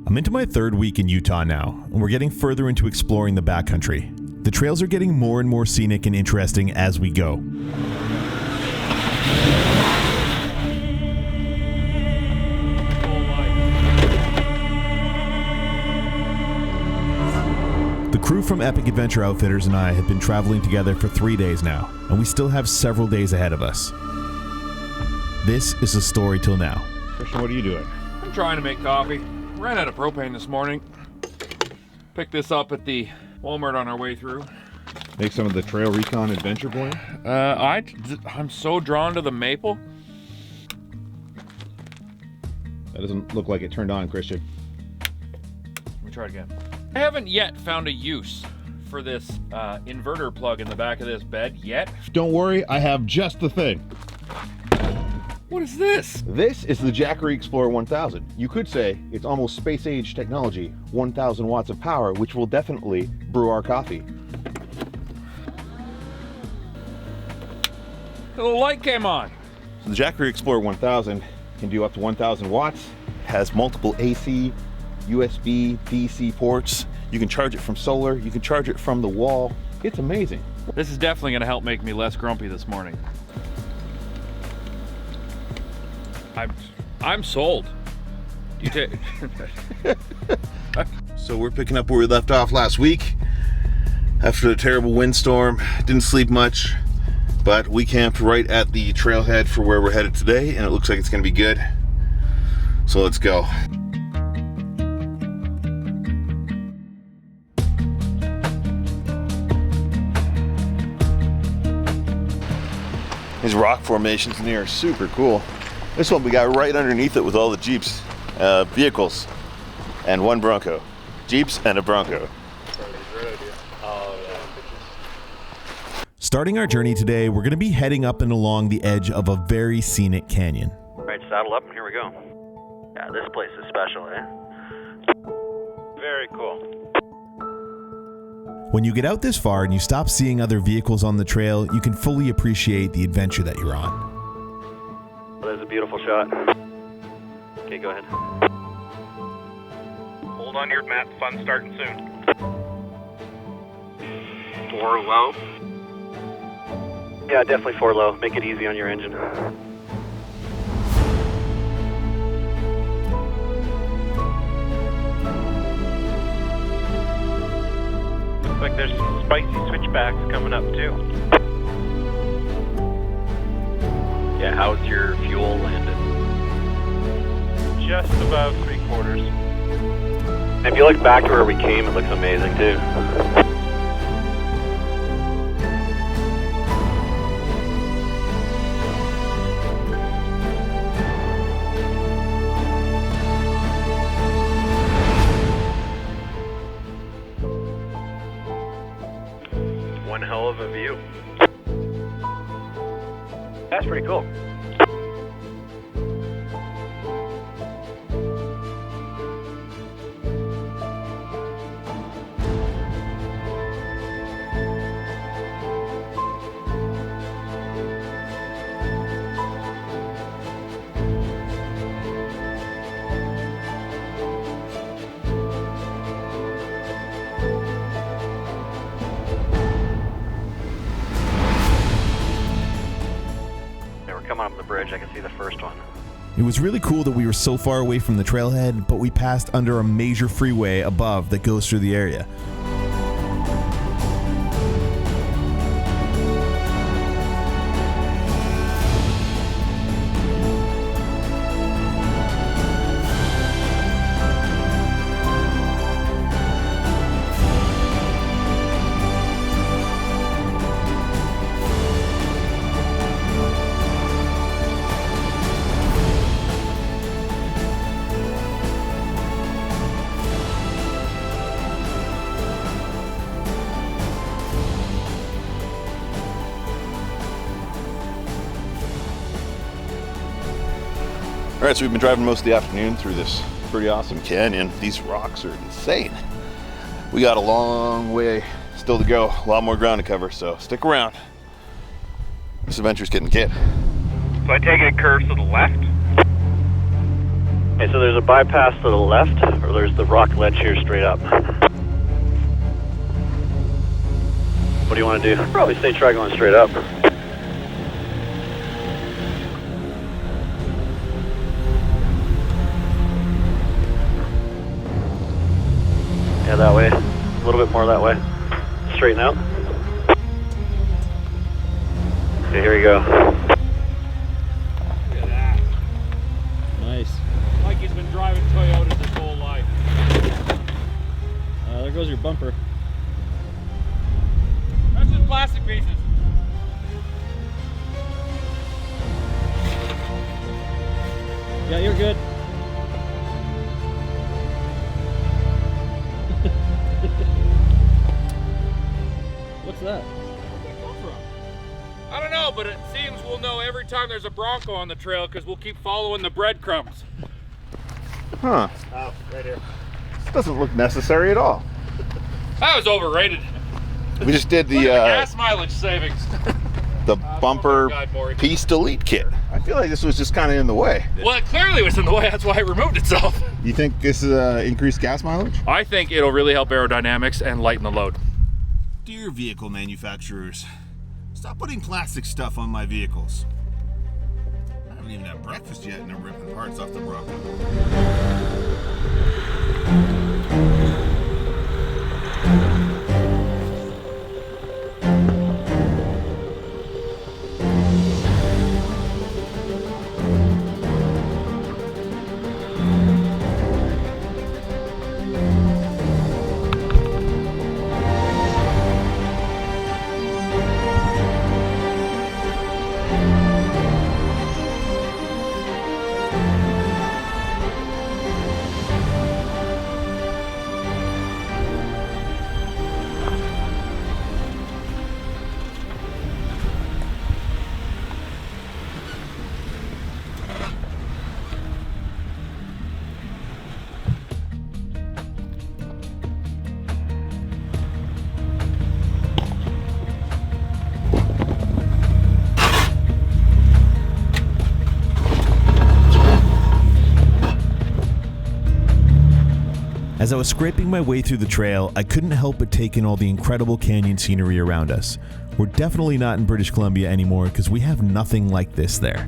I'm into my third week in Utah now, and we're getting further into exploring the backcountry. The trails are getting more and more scenic and interesting as we go. The crew from Epic Adventure Outfitters and I have been traveling together for 3 days now, and we still have several days ahead of us. This is the story till now. Christian, what are you doing? I'm trying to make coffee. Ran out of propane this morning. Picked this up at the Walmart on our way through. Make some of the Trail Recon Adventure Blend? I'm so drawn to the maple. That doesn't look like it turned on, Christian. Let me try it again. I haven't yet found a use for this inverter plug in the back of this bed yet. Don't worry, I have just the thing. What is this? This is the Jackery Explorer 1000. You could say it's almost space-age technology, 1,000 watts of power, which will definitely brew our coffee. The little light came on. So the Jackery Explorer 1000 can do up to 1,000 watts, has multiple AC, USB, DC ports. You can charge it from solar, you can charge it from the wall. It's amazing. This is definitely going to help make me less grumpy this morning. I'm sold. So we're picking up where we left off last week. After the terrible windstorm, didn't sleep much, but we camped right at the trailhead for where we're headed today, and it looks like it's gonna be good. So let's go. These rock formations in here are super cool. This one we got right underneath it with all the Jeeps, vehicles, and one Bronco. Jeeps and a Bronco. Starting our journey today, we're going to be heading up and along the edge of a very scenic canyon. All right, saddle up and here we go. Yeah, this place is special, eh? Very cool. When you get out this far and you stop seeing other vehicles on the trail, you can fully appreciate the adventure that you're on. There's a beautiful shot. Okay, go ahead. Hold on to your mat, fun starting soon. 4 low. Yeah, definitely 4 low. Make it easy on your engine. Looks like there's some spicy switchbacks coming up too. Yeah, how's your fuel landed? Just above 3/4. If you look back to where we came, it looks amazing too. One hell of a view. That's pretty cool. Coming up the bridge, I can see the first one. It was really cool that we were so far away from the trailhead, but we passed under a major freeway above that goes through the area. All right, so we've been driving most of the afternoon through this pretty awesome canyon. These rocks are insane. We got a long way still to go, a lot more ground to cover, so stick around. This adventure's getting kid. So I take it it curves to the left? Okay, so there's a bypass to the left, or Or there's the rock ledge here straight up. What do you want to do? Probably say try going straight up. Yeah, that way. A little bit more that way. Straighten out. Okay, here we go. Look at that. Nice. Like he's been driving Toyotas his whole life. There goes your bumper. That's just plastic pieces. Yeah, you're good. What's that? Where'd that come from? I don't know, but it seems we'll know every time there's a Bronco on the trail because we'll keep following the breadcrumbs. Huh. Oh, right here. This doesn't look necessary at all. That was overrated. We just did Look the at the gas mileage savings. the bumper God, Maury. piece delete kit. I feel like this was just kind of in the way. Well, it clearly was in the way. That's why it removed itself. You think this is increased gas mileage? I think it'll really help aerodynamics and lighten the load. Dear vehicle manufacturers, stop putting plastic stuff on my vehicles. I haven't even had breakfast yet and I'm ripping parts off the Bronco. As I was scraping my way through the trail, I couldn't help but take in all the incredible canyon scenery around us. We're definitely not in British Columbia anymore because we have nothing like this there.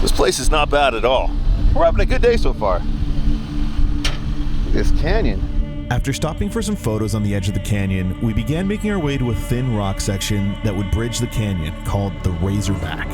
This place is not bad at all. We're having a good day so far. This canyon. After stopping for some photos on the edge of the canyon, we began making our way to a thin rock section that would bridge the canyon, called the Razorback.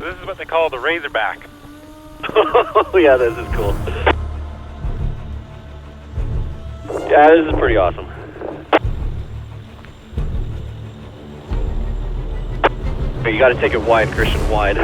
This is what they call the Razorback. Oh yeah, this is cool. Yeah, this is pretty awesome. Hey, you gotta take it wide, Christian, wide.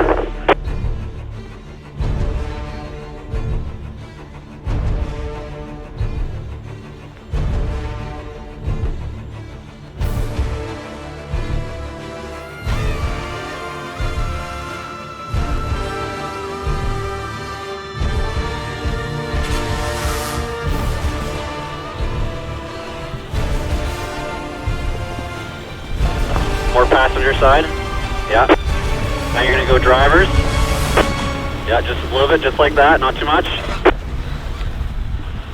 side. Yeah. Now you're gonna go drivers. Yeah, just a little bit, just like that, not too much.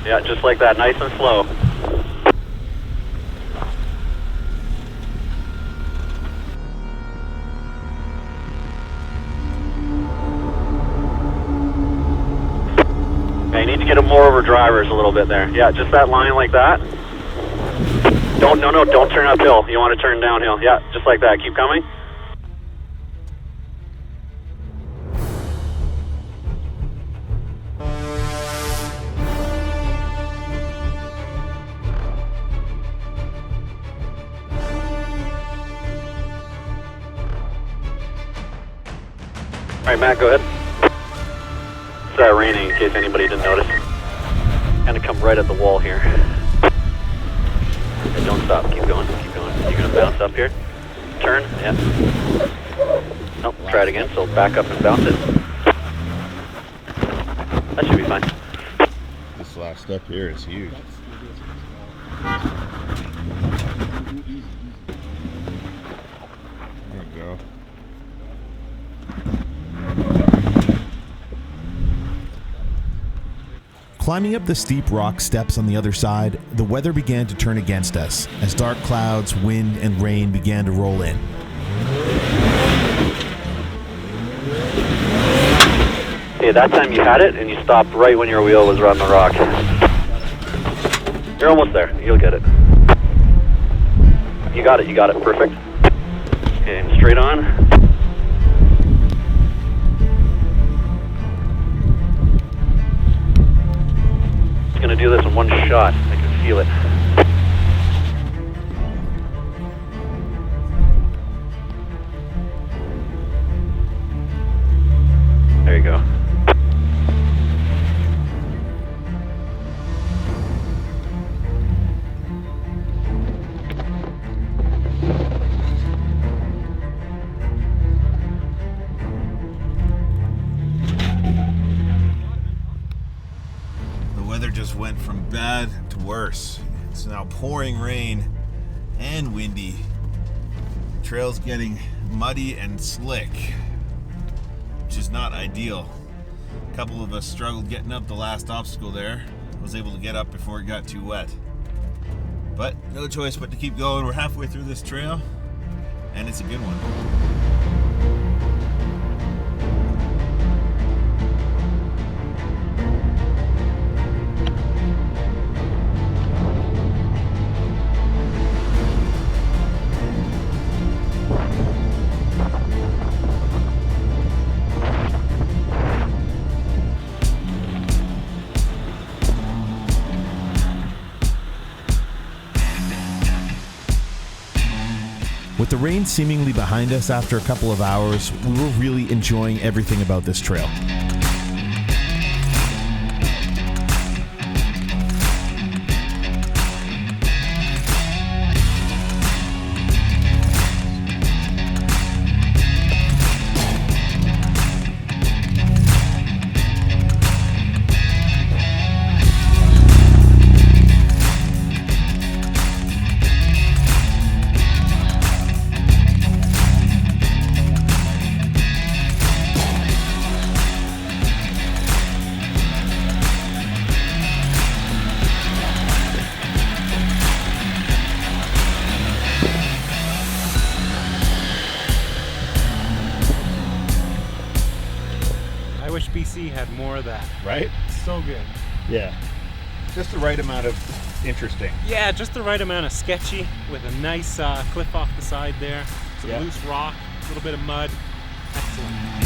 Yeah, just like that, nice and slow. Yeah, you need to get it more over drivers a little bit there. Yeah, just that line like that. Don't turn uphill. You want to turn downhill. Yeah, just like that. Keep coming. All right, Matt, go ahead. It's raining in case anybody didn't notice. Kind of come right at the wall here. Hey, don't stop, keep going, keep going. You're gonna bounce up here. Turn, yeah. Nope, try it again, so back up and bounce it. That should be fine. This last step here is huge. There we go. Climbing up the steep rock steps on the other side, the weather began to turn against us as dark clouds, wind, and rain began to roll in. Okay, that time you had it and you stopped right when your wheel was around the rock. You're almost there, you'll get it. You got it, perfect. Okay, straight on. Gonna do this in one shot. I can feel it. There you go. Just went from bad to worse. It's now pouring rain and windy. The trail's getting muddy and slick, which is not ideal. A couple of us struggled getting up the last obstacle there. I was able to get up before it got too wet. But no choice but to keep going. We're halfway through this trail, and it's a good one. With the rain seemingly behind us after a couple of hours, we were really enjoying everything about this trail. I wish BC had more of that. Right? So good. Yeah. Just the right amount of interesting. Yeah, just the right amount of sketchy with a nice cliff off the side there. Some Yeah. loose rock, a little bit of mud. Excellent.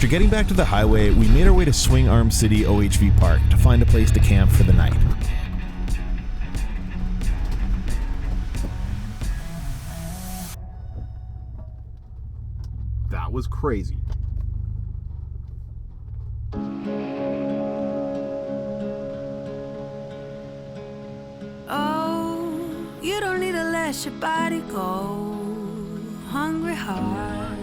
After getting back to the highway, we made our way to Swingarm City OHV Park to find a place to camp for the night. That was crazy. Oh, you don't need to let your body go. Hungry heart,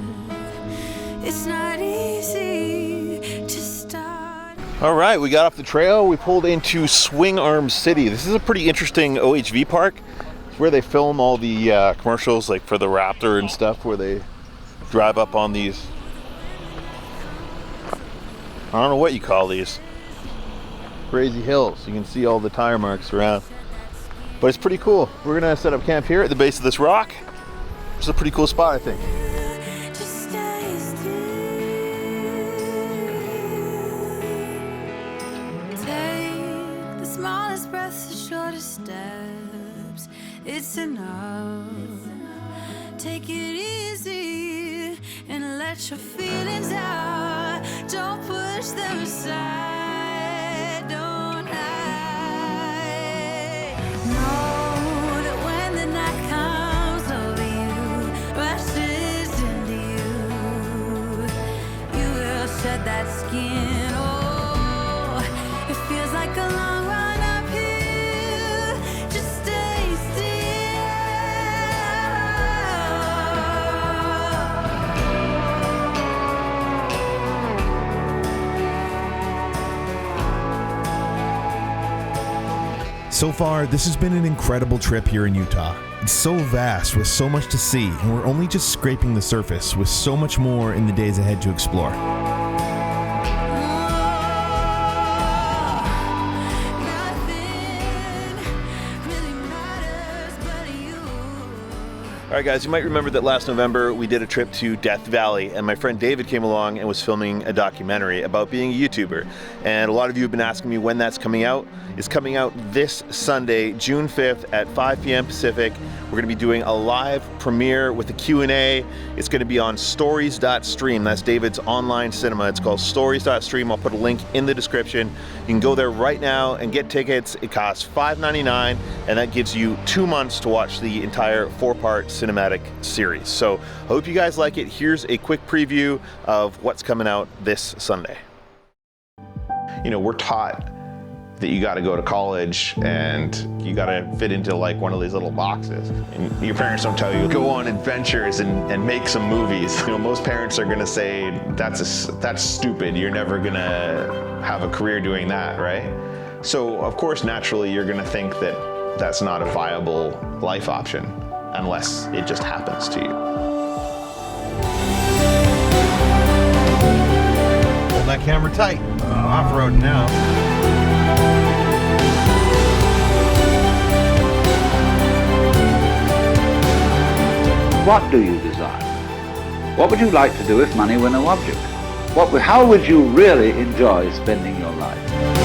it's not easy to start. All right, we got off the trail. We pulled into Swingarm City. This is a pretty interesting OHV park. It's where they film all the commercials, like for the Raptor and stuff, where they drive up on these, I don't know what you call these, crazy hills. You can see all the tire marks around. But it's pretty cool. We're gonna set up camp here at the base of this rock. It's a pretty cool spot, I think. Just stay still. Take the smallest breaths, the shortest steps. It's enough. Take it easy and let your feelings out. Don't push them aside. Don't hide. Know that when the night comes over you, rushes into you, you will shed that skin. Oh, it feels like a long run uphill. Just stay still. So far, this has been an incredible trip here in Utah. It's so vast with so much to see, and we're only just scraping the surface with so much more in the days ahead to explore. All right, guys, you might remember that last November we did a trip to Death Valley, and my friend David came along and was filming a documentary about being a YouTuber. And a lot of you have been asking me when that's coming out. It's coming out this Sunday, June 5th at 5 p.m. Pacific. We're gonna be doing a live premiere with a Q&A. It's gonna be on stories.stream. That's David's online cinema. It's called stories.stream. I'll put a link in the description. You can go there right now and get tickets. It costs $5.99, and that gives you 2 months to watch the entire 4-part cinematic series. So I hope you guys like it. Here's a quick preview of what's coming out this Sunday. You know, we're taught that you got to go to college and you got to fit into like one of these little boxes. And your parents don't tell you, go on adventures and make some movies. You know, most parents are going to say, that's stupid. You're never going to have a career doing that, right? So of course, naturally, you're going to think that that's not a viable life option unless it just happens to you. Hold that camera tight. Off-road now. What do you desire? What would you like to do if money were no object? How would you really enjoy spending your life?